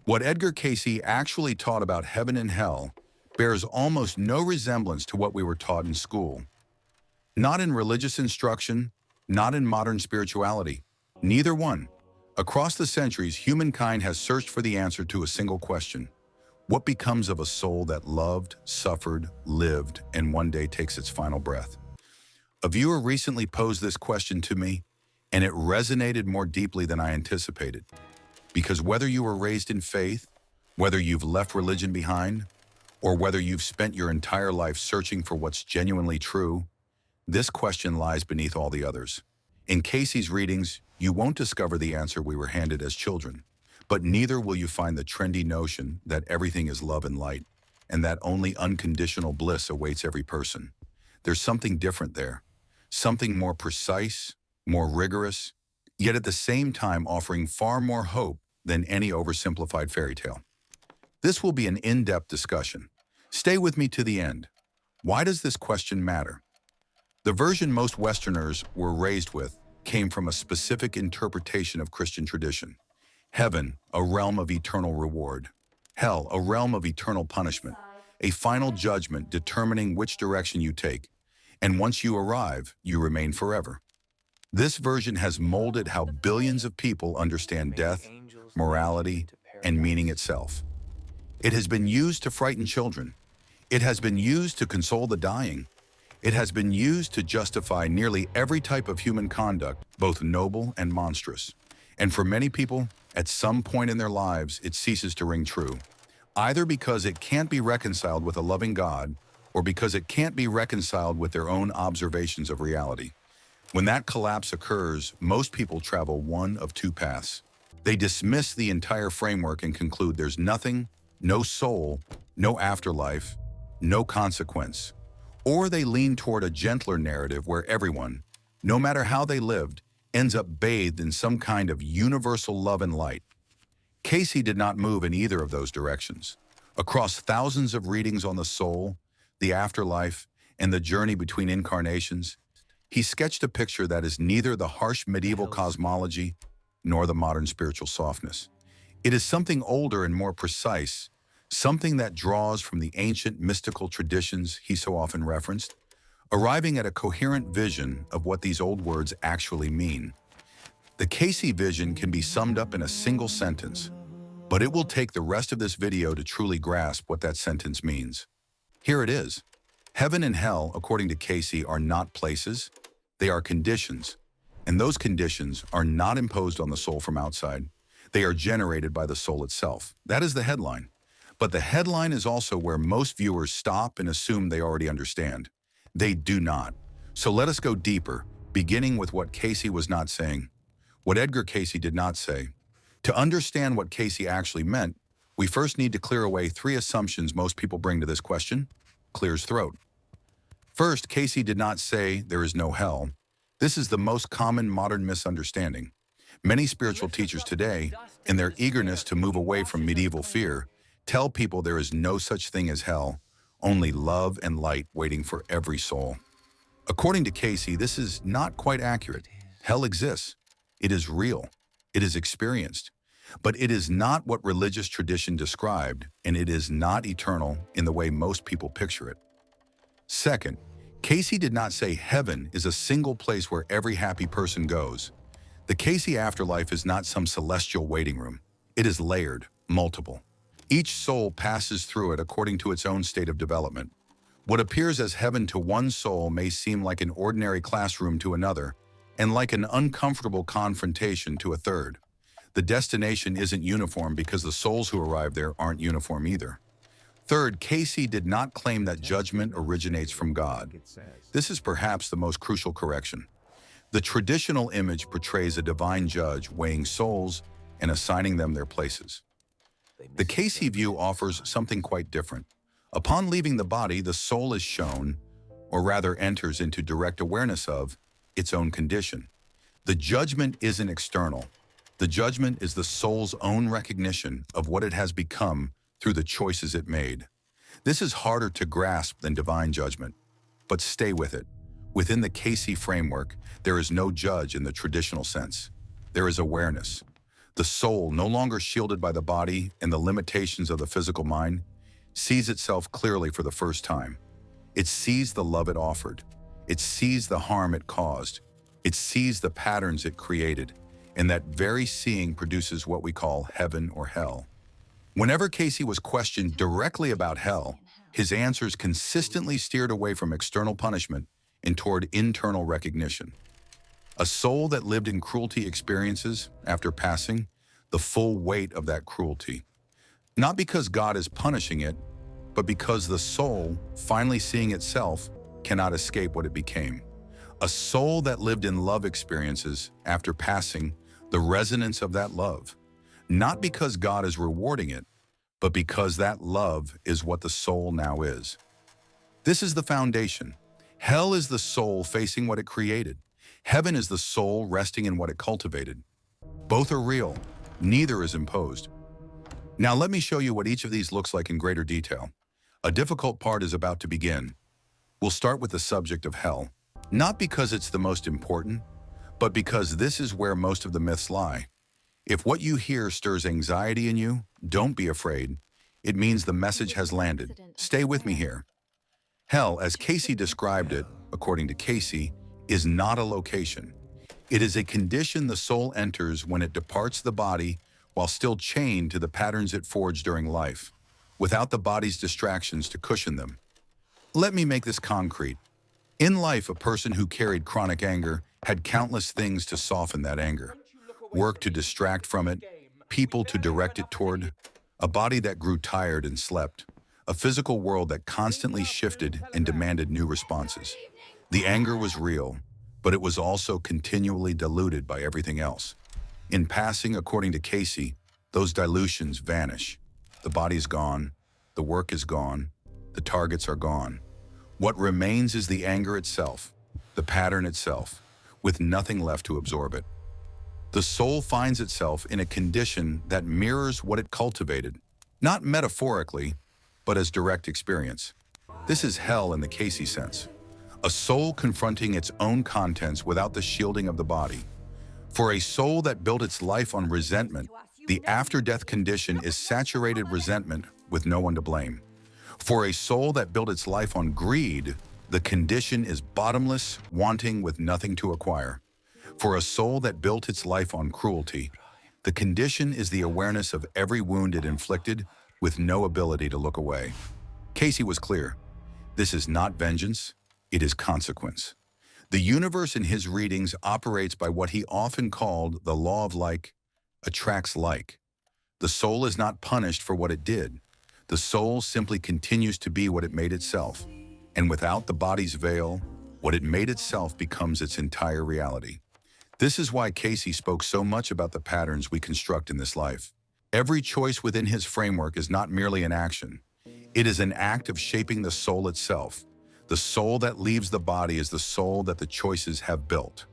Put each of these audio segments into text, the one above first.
What Edgar Cayce actually taught about heaven and hell bears almost no resemblance to what we were taught in school. Not in religious instruction, not in modern spirituality. Neither one. Across the centuries, humankind has searched for the answer to a single question. What becomes of a soul that loved, suffered, lived, and one day takes its final breath? A viewer recently posed this question to me, and it resonated more deeply than I anticipated. Because whether you were raised in faith, whether you've left religion behind, or whether you've spent your entire life searching for what's genuinely true, this question lies beneath all the others. In Cayce's readings, you won't discover the answer we were handed as children, but neither will you find the trendy notion that everything is love and light, and that only unconditional bliss awaits every person. There's something different there, something more precise, more rigorous, yet at the same time offering far more hope than any oversimplified fairy tale. This will be an in-depth discussion. Stay with me to the end. Why does this question matter? The version most Westerners were raised with came from a specific interpretation of Christian tradition. Heaven, a realm of eternal reward. Hell, a realm of eternal punishment. A final judgment determining which direction you take. And once you arrive, you remain forever. This version has molded how billions of people understand death, morality, and meaning itself. It has been used to frighten children. It has been used to console the dying. It has been used to justify nearly every type of human conduct, both noble and monstrous. And for many people, at some point in their lives, it ceases to ring true, either because it can't be reconciled with a loving God, or because it can't be reconciled with their own observations of reality. When that collapse occurs, most people travel one of two paths. They dismiss the entire framework and conclude there's nothing, no soul, no afterlife, no consequence. Or they lean toward a gentler narrative where everyone, no matter how they lived, ends up bathed in some kind of universal love and light. Cayce did not move in either of those directions. Across thousands of readings on the soul, the afterlife, and the journey between incarnations, he sketched a picture that is neither the harsh medieval cosmology nor the modern spiritual softness. It is something older and more precise, something that draws from the ancient mystical traditions he so often referenced, arriving at a coherent vision of what these old words actually mean. The Cayce vision can be summed up in a single sentence, but it will take the rest of this video to truly grasp what that sentence means. Here it is. Heaven and hell, according to Cayce, are not places, they are conditions. And those conditions are not imposed on the soul from outside. They are generated by the soul itself. That is the headline. But the headline is also where most viewers stop and assume they already understand. They do not. So let us go deeper, beginning with what Cayce was not saying, what Edgar Cayce did not say. To understand what Cayce actually meant, we first need to clear away three assumptions most people bring to this question. Clears throat. First, Cayce did not say there is no hell. This is the most common modern misunderstanding. Many spiritual teachers today, in their eagerness to move away from medieval fear, tell people there is no such thing as hell, only love and light waiting for every soul. According to Cayce, this is not quite accurate. Hell exists. It is real. It is experienced. But it is not what religious tradition described, and it is not eternal in the way most people picture it. Second, Cayce did not say heaven is a single place where every happy person goes. The Cayce afterlife is not some celestial waiting room. It is layered, multiple. Each soul passes through it according to its own state of development. What appears as heaven to one soul may seem like an ordinary classroom to another, and like an uncomfortable confrontation to a third. The destination isn't uniform because the souls who arrive there aren't uniform either. Third, Cayce did not claim that judgment originates from God. This is perhaps the most crucial correction. The traditional image portrays a divine judge weighing souls and assigning them their places. The Cayce view offers something quite different. Upon leaving the body, the soul is shown, or rather enters into direct awareness of, its own condition. The judgment isn't external. The judgment is the soul's own recognition of what it has become through the choices it made. This is harder to grasp than divine judgment, but stay with it. Within the Cayce framework, there is no judge in the traditional sense. There is awareness. The soul, no longer shielded by the body and the limitations of the physical mind, sees itself clearly for the first time. It sees the love it offered. It sees the harm it caused. It sees the patterns it created. And that very seeing produces what we call heaven or hell. Whenever Cayce was questioned directly about hell, his answers consistently steered away from external punishment and toward internal recognition. A soul that lived in cruelty experiences, after passing, the full weight of that cruelty. Not because God is punishing it, but because the soul, finally seeing itself, cannot escape what it became. A soul that lived in love experiences, after passing, the resonance of that love. Not because God is rewarding it, but because that love is what the soul now is. This is the foundation. Hell is the soul facing what it created. Heaven is the soul resting in what it cultivated. Both are real. Neither is imposed. Now let me show you what each of these looks like in greater detail. A difficult part is about to begin. We'll start with the subject of hell, not because it's the most important, but because this is where most of the myths lie. If what you hear stirs anxiety in you, don't be afraid. It means the message has landed. Stay with me here. Hell, as Cayce described it, according to Cayce, is not a location. It is a condition the soul enters when it departs the body while still chained to the patterns it forged during life, without the body's distractions to cushion them. Let me make this concrete. In life, a person who carried chronic anger had countless things to soften that anger. Work to distract from it, people to direct it toward, a body that grew tired and slept, a physical world that constantly shifted and demanded new responses. The anger was real, but it was also continually diluted by everything else. In passing, according to Cayce, those dilutions vanish. The body's gone, the work is gone, the targets are gone. What remains is the anger itself, the pattern itself, with nothing left to absorb it. The soul finds itself in a condition that mirrors what it cultivated, not metaphorically, but as direct experience. This is hell in the Cayce sense. A soul confronting its own contents without the shielding of the body. For a soul that built its life on resentment, the after-death condition is saturated resentment with no one to blame. For a soul that built its life on greed, the condition is bottomless, wanting with nothing to acquire. For a soul that built its life on cruelty, the condition is the awareness of every wound it inflicted with no ability to look away. Cayce was clear. This is not vengeance, it is consequence. The universe in his readings operates by what he often called the law of like attracts like. The soul is not punished for what it did. The soul simply continues to be what it made itself. And without the body's veil, what it made itself becomes its entire reality. This is why Cayce spoke so much about the patterns we construct in this life. Every choice within his framework is not merely an action. It is an act of shaping the soul itself. The soul that leaves the body is the soul that the choices have built.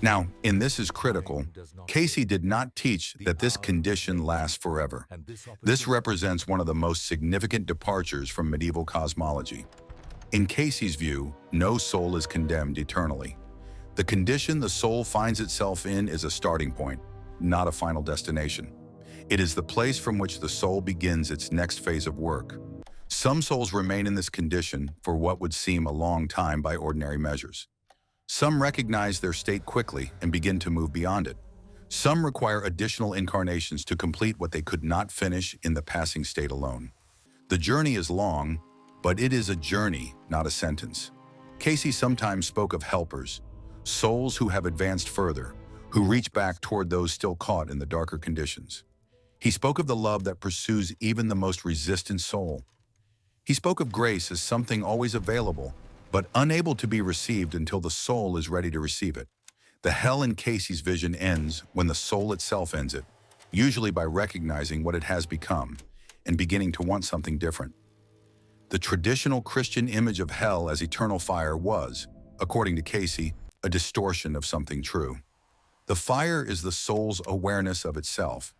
Now, and this is critical, Cayce did not teach that this condition lasts forever. This represents one of the most significant departures from medieval cosmology. In Cayce's view, no soul is condemned eternally. The condition the soul finds itself in is a starting point, not a final destination. It is the place from which the soul begins its next phase of work. Some souls remain in this condition for what would seem a long time by ordinary measures. Some recognize their state quickly and begin to move beyond it. Some require additional incarnations to complete what they could not finish in the passing state alone. The journey is long, but it is a journey, not a sentence. Cayce sometimes spoke of helpers, souls who have advanced further, who reach back toward those still caught in the darker conditions. He spoke of the love that pursues even the most resistant soul. He spoke of grace as something always available, but unable to be received until the soul is ready to receive it. The hell in Cayce's vision ends when the soul itself ends it, usually by recognizing what it has become and beginning to want something different. The traditional Christian image of hell as eternal fire was, according to Cayce, a distortion of something true. The fire is the soul's awareness of itself.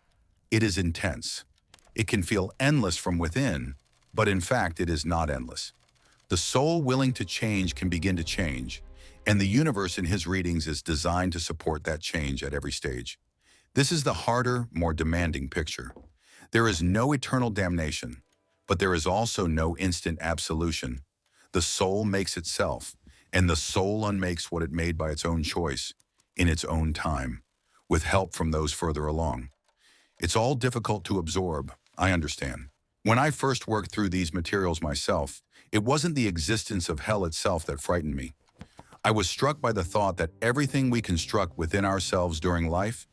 It is intense. It can feel endless from within, but in fact it is not endless. The soul willing to change can begin to change, and the universe in his readings is designed to support that change at every stage. This is the harder, more demanding picture. There is no eternal damnation, but there is also no instant absolution. The soul makes itself, and the soul unmakes what it made by its own choice, in its own time, with help from those further along. It's all difficult to absorb, I understand. When I first worked through these materials myself, it wasn't the existence of hell itself that frightened me. I was struck by the thought that everything we construct within ourselves during life,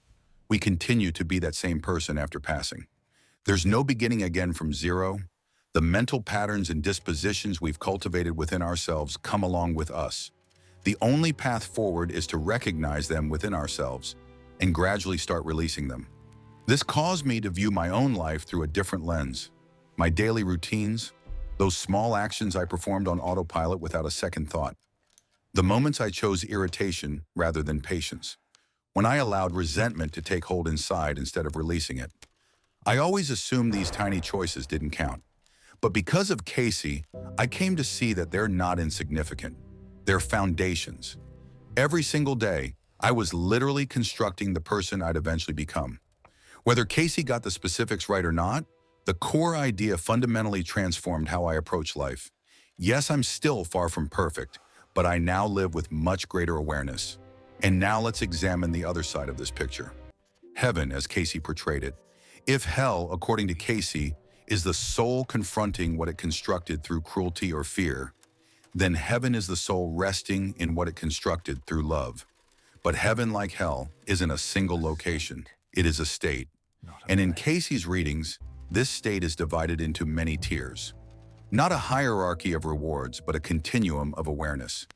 we continue to be that same person after passing. There's no beginning again from zero. The mental patterns and dispositions we've cultivated within ourselves come along with us. The only path forward is to recognize them within ourselves and gradually start releasing them. This caused me to view my own life through a different lens. My daily routines, those small actions I performed on autopilot without a second thought. The moments I chose irritation rather than patience. When I allowed resentment to take hold inside instead of releasing it. I always assumed these tiny choices didn't count. But because of Cayce, I came to see that they're not insignificant. They're foundations. Every single day, I was literally constructing the person I'd eventually become. Whether Cayce got the specifics right or not, the core idea fundamentally transformed how I approach life. Yes, I'm still far from perfect, but I now live with much greater awareness. And now let's examine the other side of this picture. Heaven, as Cayce portrayed it. If hell, according to Cayce, is the soul confronting what it constructed through cruelty or fear, then heaven is the soul resting in what it constructed through love. But heaven, like hell, isn't a single location. It is a state. And in Cayce's readings, this state is divided into many tiers. Not a hierarchy of rewards, but a continuum of awareness.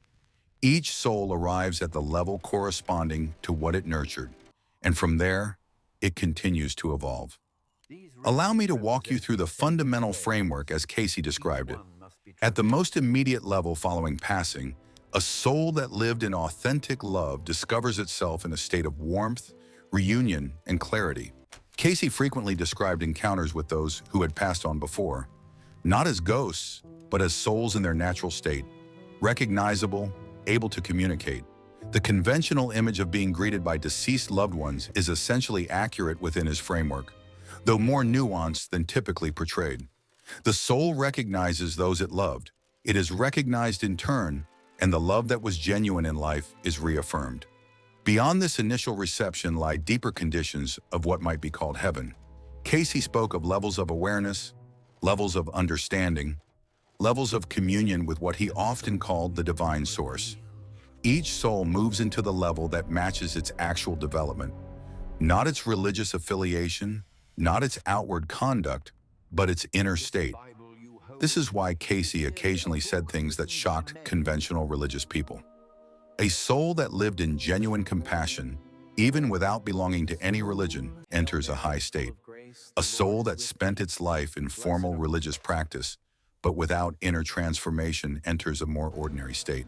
Each soul arrives at the level corresponding to what it nurtured, and from there, it continues to evolve. Allow me to walk you through the fundamental framework as Cayce described it. At the most immediate level following passing, a soul that lived in authentic love discovers itself in a state of warmth, reunion, and clarity. Cayce frequently described encounters with those who had passed on before, not as ghosts, but as souls in their natural state, recognizable, able to communicate. The conventional image of being greeted by deceased loved ones is essentially accurate within his framework, though more nuanced than typically portrayed. The soul recognizes those it loved. It is recognized in turn, and the love that was genuine in life is reaffirmed. Beyond this initial reception lie deeper conditions of what might be called heaven. Cayce spoke of levels of awareness, levels of understanding, levels of communion with what he often called the divine source. Each soul moves into the level that matches its actual development, not its religious affiliation, not its outward conduct, but its inner state. This is why Cayce occasionally said things that shocked conventional religious people. A soul that lived in genuine compassion, even without belonging to any religion, enters a high state. A soul that spent its life in formal religious practice, but without inner transformation, enters a more ordinary state.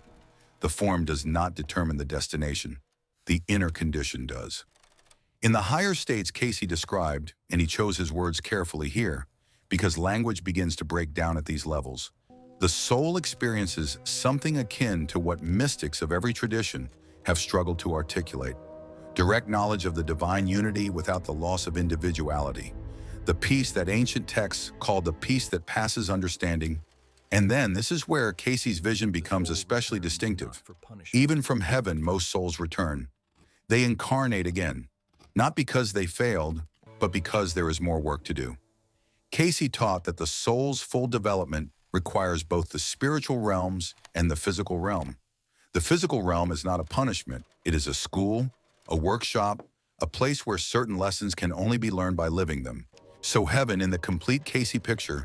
The form does not determine the destination. The inner condition does. In the higher states Cayce described, and he chose his words carefully here, because language begins to break down at these levels, the soul experiences something akin to what mystics of every tradition have struggled to articulate. Direct knowledge of the divine unity without the loss of individuality. The peace that ancient texts called the peace that passes understanding. And then this is where Cayce's vision becomes especially distinctive. Even from heaven, most souls return. They incarnate again, not because they failed, but because there is more work to do. Cayce taught that the soul's full development requires both the spiritual realms and the physical realm. The physical realm is not a punishment. It is a school, a workshop, a place where certain lessons can only be learned by living them. So heaven, in the complete Cayce picture,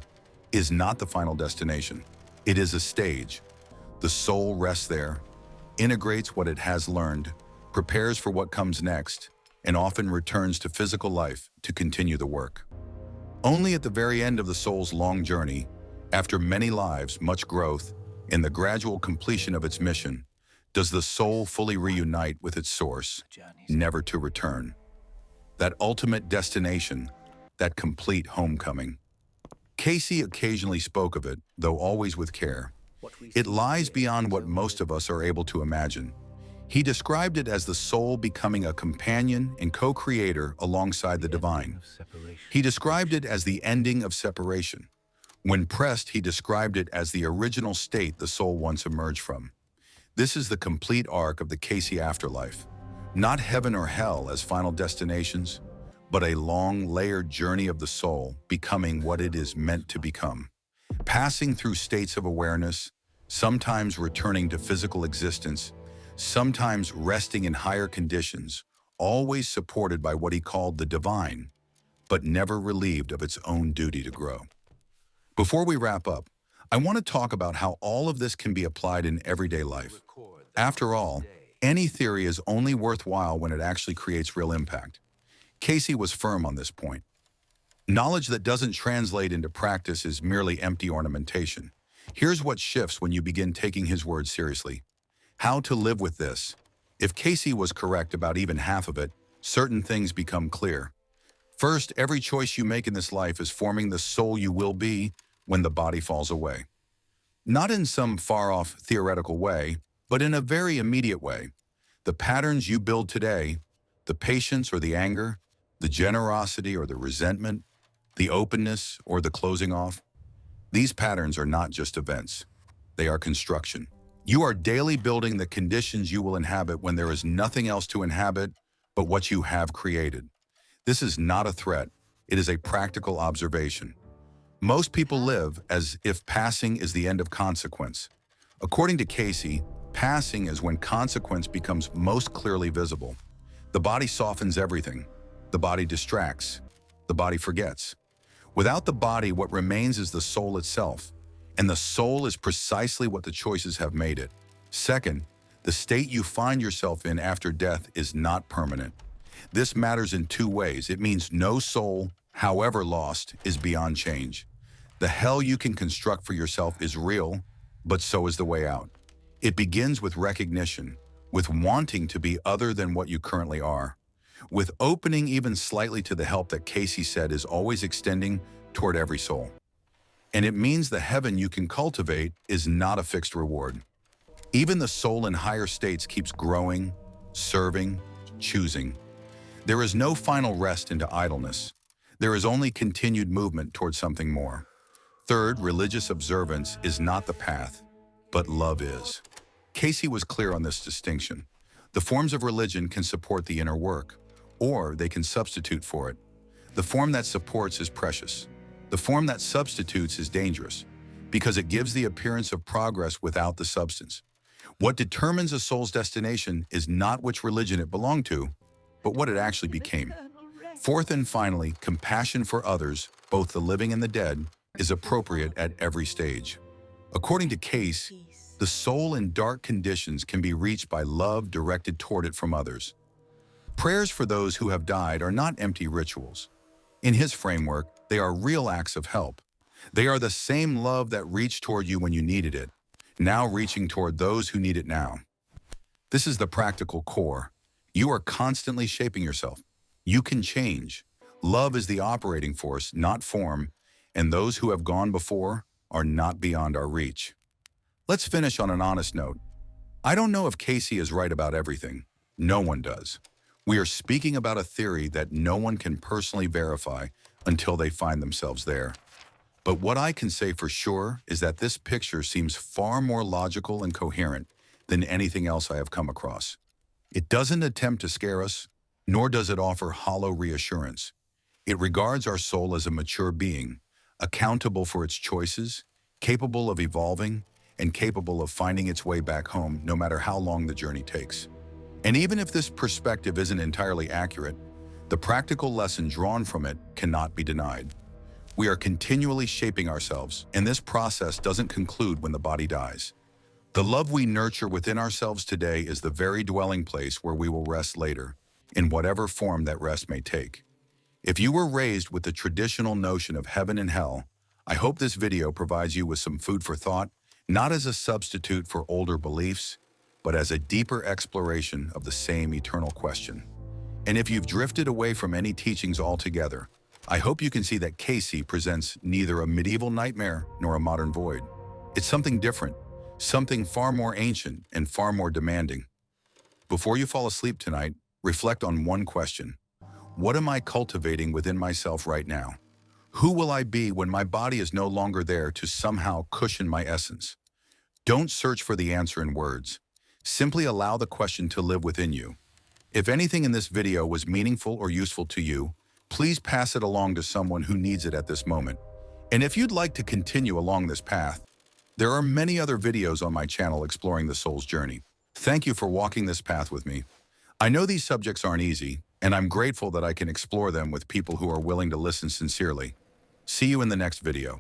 is not the final destination. It is a stage. The soul rests there, integrates what it has learned, prepares for what comes next, and often returns to physical life to continue the work. Only at the very end of the soul's long journey, after many lives, much growth, in the gradual completion of its mission, does the soul fully reunite with its source, never to return. That ultimate destination, that complete homecoming. Cayce occasionally spoke of it, though always with care. It lies beyond what most of us are able to imagine. He described it as the soul becoming a companion and co-creator alongside the divine. He described it as the ending of separation. When pressed, he described it as the original state the soul once emerged from. This is the complete arc of the Cayce afterlife. Not heaven or hell as final destinations, but a long, layered journey of the soul becoming what it is meant to become. Passing through states of awareness, sometimes returning to physical existence, sometimes resting in higher conditions, always supported by what he called the divine, but never relieved of its own duty to grow. Before we wrap up, I want to talk about how all of this can be applied in everyday life. After all, any theory is only worthwhile when it actually creates real impact. Cayce was firm on this point. Knowledge that doesn't translate into practice is merely empty ornamentation. Here's what shifts when you begin taking his words seriously. How to live with this. If Cayce was correct about even half of it, certain things become clear. First, every choice you make in this life is forming the soul you will be when the body falls away. Not in some far-off theoretical way, but in a very immediate way. The patterns you build today, the patience or the anger, the generosity or the resentment, the openness or the closing off, these patterns are not just events. They are construction. You are daily building the conditions you will inhabit when there is nothing else to inhabit but what you have created. This is not a threat. It is a practical observation. Most people live as if passing is the end of consequence. According to Cayce, passing is when consequence becomes most clearly visible. The body softens everything. The body distracts. The body forgets. Without the body, what remains is the soul itself. And the soul is precisely what the choices have made it. Second, the state you find yourself in after death is not permanent. This matters in two ways. It means no soul, however lost, is beyond change. The hell you can construct for yourself is real, but so is the way out. It begins with recognition, with wanting to be other than what you currently are, with opening even slightly to the help that Cayce said is always extending toward every soul. And it means the heaven you can cultivate is not a fixed reward. Even the soul in higher states keeps growing, serving, choosing. There is no final rest into idleness. There is only continued movement towards something more. Third, religious observance is not the path, but love is. Cayce was clear on this distinction. The forms of religion can support the inner work, or they can substitute for it. The form that supports is precious. The form that substitutes is dangerous, because it gives the appearance of progress without the substance. What determines a soul's destination is not which religion it belonged to, but what it actually became. Fourth and finally, compassion for others, both the living and the dead, is appropriate at every stage. According to Cayce, the soul in dark conditions can be reached by love directed toward it from others. Prayers for those who have died are not empty rituals. In his framework, they are real acts of help. They are the same love that reached toward you when you needed it, now reaching toward those who need it now. This is the practical core. You are constantly shaping yourself. You can change. Love is the operating force, not form, and those who have gone before are not beyond our reach. Let's finish on an honest note. I don't know if Cayce is right about everything. No one does. We are speaking about a theory that no one can personally verify until they find themselves there. But what I can say for sure is that this picture seems far more logical and coherent than anything else I have come across. It doesn't attempt to scare us, nor does it offer hollow reassurance. It regards our soul as a mature being, accountable for its choices, capable of evolving, and capable of finding its way back home no matter how long the journey takes. And even if this perspective isn't entirely accurate, the practical lesson drawn from it cannot be denied. We are continually shaping ourselves, and this process doesn't conclude when the body dies. The love we nurture within ourselves today is the very dwelling place where we will rest later, in whatever form that rest may take. If you were raised with the traditional notion of heaven and hell, I hope this video provides you with some food for thought, not as a substitute for older beliefs, but as a deeper exploration of the same eternal question. And if you've drifted away from any teachings altogether, I hope you can see that Cayce presents neither a medieval nightmare nor a modern void. It's something different, something far more ancient and far more demanding. Before you fall asleep tonight, reflect on one question. What am I cultivating within myself right now? Who will I be when my body is no longer there to somehow cushion my essence? Don't search for the answer in words. Simply allow the question to live within you. If anything in this video was meaningful or useful to you, please pass it along to someone who needs it at this moment. And if you'd like to continue along this path, there are many other videos on my channel exploring the soul's journey. Thank you for walking this path with me. I know these subjects aren't easy, and I'm grateful that I can explore them with people who are willing to listen sincerely. See you in the next video.